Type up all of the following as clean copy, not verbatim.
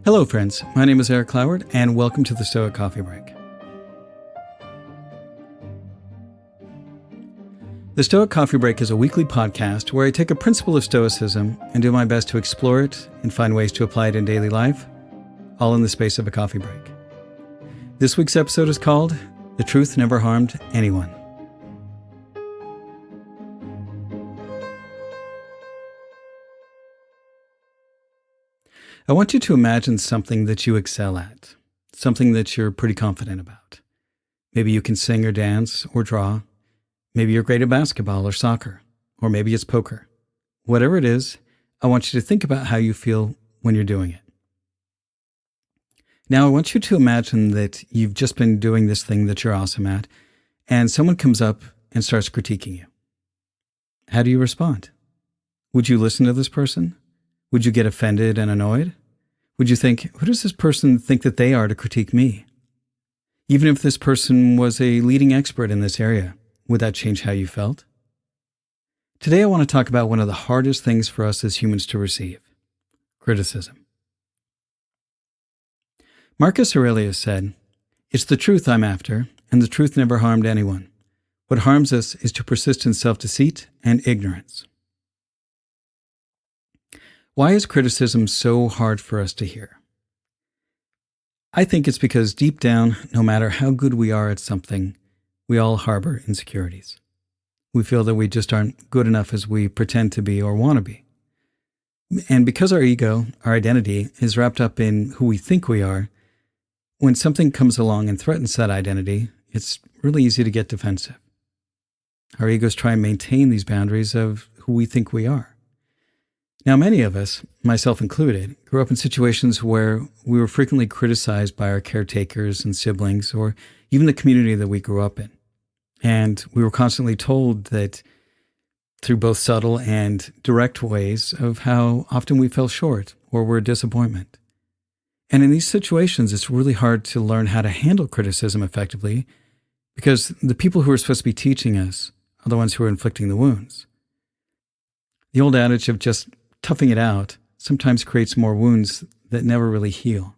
Hello, friends. My name is Eric Cloward, and welcome to the Stoic Coffee Break. The Stoic Coffee Break is a weekly podcast where I take a principle of Stoicism and do my best to explore it and find ways to apply it in daily life, all in the space of a coffee break. This week's episode is called The Truth Never Harmed Anyone. I want you to imagine something that you excel at, something that you're pretty confident about. Maybe you can sing or dance or draw. Maybe you're great at basketball or soccer, or maybe it's poker. Whatever it is, I want you to think about how you feel when you're doing it. Now, I want you to imagine that you've just been doing this thing that you're awesome at, and someone comes up and starts critiquing you. How do you respond? Would you listen to this person? Would you get offended and annoyed? Would you think, who does this person think that they are to critique me? Even if this person was a leading expert in this area, would that change how you felt? Today I want to talk about one of the hardest things for us as humans to receive: criticism. Marcus Aurelius said, "It's the truth I'm after, and the truth never harmed anyone. What harms us is to persist in self-deceit and ignorance." Why is criticism so hard for us to hear? I think it's because deep down, no matter how good we are at something, we all harbor insecurities. We feel that we just aren't good enough as we pretend to be or want to be. And because our ego, our identity, is wrapped up in who we think we are, when something comes along and threatens that identity, it's really easy to get defensive. Our egos try and maintain these boundaries of who we think we are. Now, many of us, myself included, grew up in situations where we were frequently criticized by our caretakers and siblings, or even the community that we grew up in. And we were constantly told that through both subtle and direct ways of how often we fell short or were a disappointment. And in these situations, it's really hard to learn how to handle criticism effectively because the people who are supposed to be teaching us are the ones who are inflicting the wounds. The old adage of just toughing it out sometimes creates more wounds that never really heal.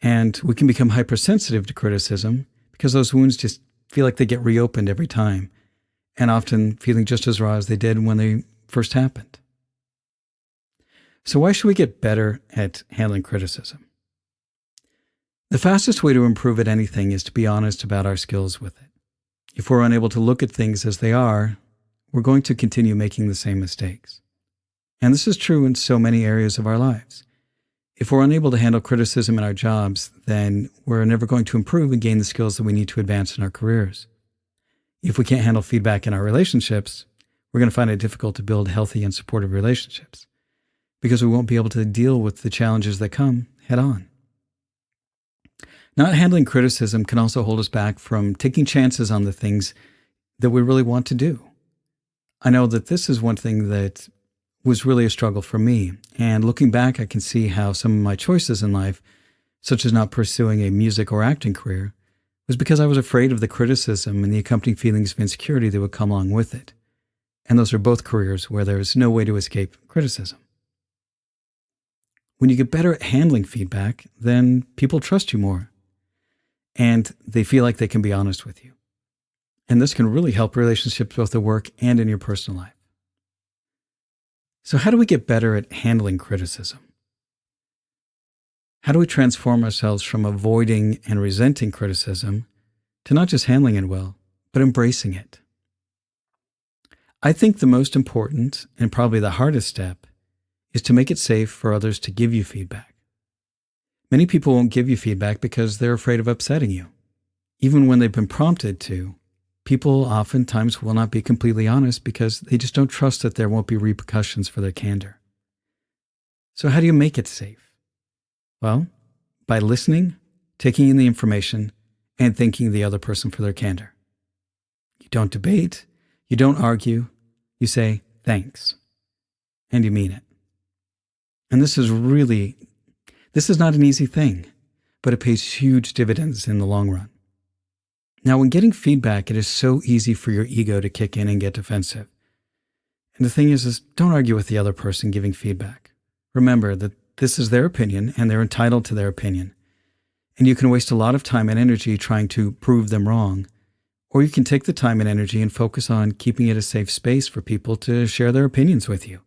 And we can become hypersensitive to criticism because those wounds just feel like they get reopened every time, and often feeling just as raw as they did when they first happened. So why should we get better at handling criticism? The fastest way to improve at anything is to be honest about our skills with it. If we're unable to look at things as they are, we're going to continue making the same mistakes. And this is true in so many areas of our lives. If we're unable to handle criticism in our jobs, then we're never going to improve and gain the skills that we need to advance in our careers. If we can't handle feedback in our relationships, we're going to find it difficult to build healthy and supportive relationships because we won't be able to deal with the challenges that come head on. Not handling criticism can also hold us back from taking chances on the things that we really want to do. I know that this is one thing that was really a struggle for me. And looking back, I can see how some of my choices in life, such as not pursuing a music or acting career, was because I was afraid of the criticism and the accompanying feelings of insecurity that would come along with it. And those are both careers where there's no way to escape criticism. When you get better at handling feedback, then people trust you more. And they feel like they can be honest with you. And this can really help relationships both at work and in your personal life. So how do we get better at handling criticism? How do we transform ourselves from avoiding and resenting criticism to not just handling it well, but embracing it? I think the most important and probably the hardest step is to make it safe for others to give you feedback. Many people won't give you feedback because they're afraid of upsetting you. Even when they've been prompted to, people oftentimes will not be completely honest because they just don't trust that there won't be repercussions for their candor. So how do you make it safe? Well, by listening, taking in the information, and thanking the other person for their candor. You don't debate, you don't argue, you say thanks, and you mean it. And this is not an easy thing, but it pays huge dividends in the long run. Now, when getting feedback, it is so easy for your ego to kick in and get defensive. And the thing is don't argue with the other person giving feedback. Remember that this is their opinion and they're entitled to their opinion. And you can waste a lot of time and energy trying to prove them wrong. Or you can take the time and energy and focus on keeping it a safe space for people to share their opinions with you.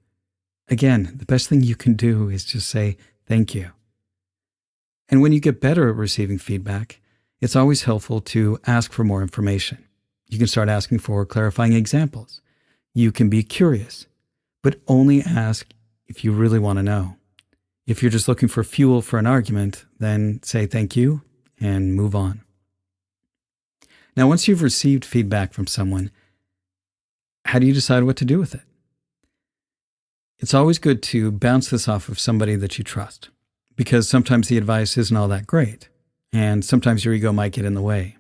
Again, the best thing you can do is just say thank you. And when you get better at receiving feedback, it's always helpful to ask for more information. You can start asking for clarifying examples. You can be curious, but only ask if you really want to know. If you're just looking for fuel for an argument, then say thank you and move on. Now, once you've received feedback from someone, how do you decide what to do with it? It's always good to bounce this off of somebody that you trust, because sometimes the advice isn't all that great, and sometimes your ego might get in the way.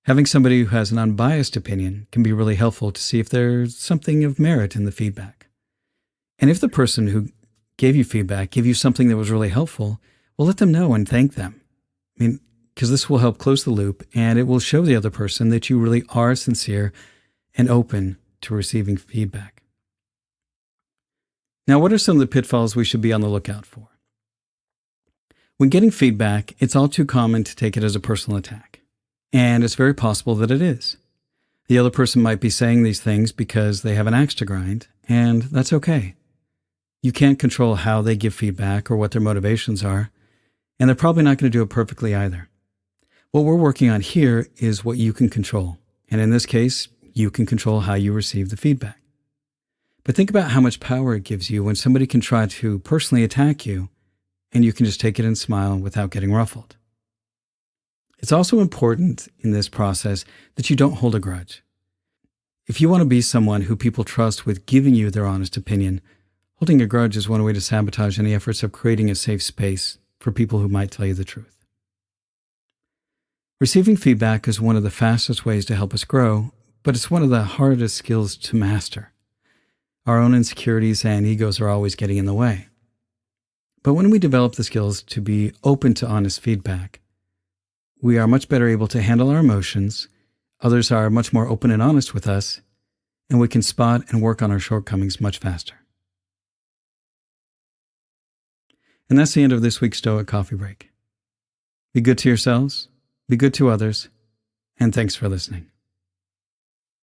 Having somebody who has an unbiased opinion can be really helpful to see if there's something of merit in the feedback. And if the person who gave you feedback gave you something that was really helpful, well, let them know and thank them. Because this will help close the loop, and it will show the other person that you really are sincere and open to receiving feedback. Now, what are some of the pitfalls we should be on the lookout for? When getting feedback, it's all too common to take it as a personal attack. And it's very possible that it is. The other person might be saying these things because they have an axe to grind, and that's okay. You can't control how they give feedback or what their motivations are, and they're probably not going to do it perfectly either. What we're working on here is what you can control, and in this case, you can control how you receive the feedback. But think about how much power it gives you when somebody can try to personally attack you, and you can just take it and smile without getting ruffled. It's also important in this process that you don't hold a grudge. If you want to be someone who people trust with giving you their honest opinion, holding a grudge is one way to sabotage any efforts of creating a safe space for people who might tell you the truth. Receiving feedback is one of the fastest ways to help us grow, but it's one of the hardest skills to master. Our own insecurities and egos are always getting in the way. But when we develop the skills to be open to honest feedback, we are much better able to handle our emotions, others are much more open and honest with us, and we can spot and work on our shortcomings much faster. And that's the end of this week's Stoic Coffee Break. Be good to yourselves, be good to others, and thanks for listening.